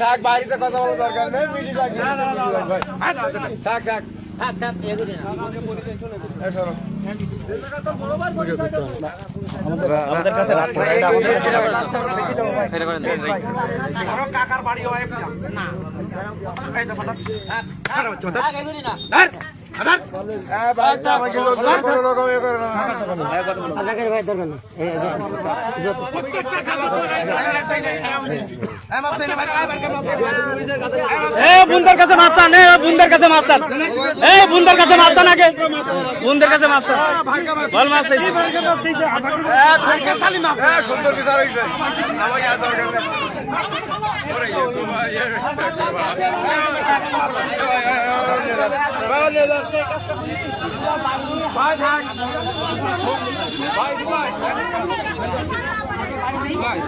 থাক বাড়িতে কথা বলা দরকার নেই থাক থাক আমাদের কাছে কাকার বাড়ি হয় না বুন্দার কাছে মাপ চান, বুন্দার কাছে মাপ চান, বুন্দার কাছে মাপ চান, আগে বুন্দার কাছে মাপ চান, বল মাপ চাই সুন্দর বিচার হয়েছে ভাই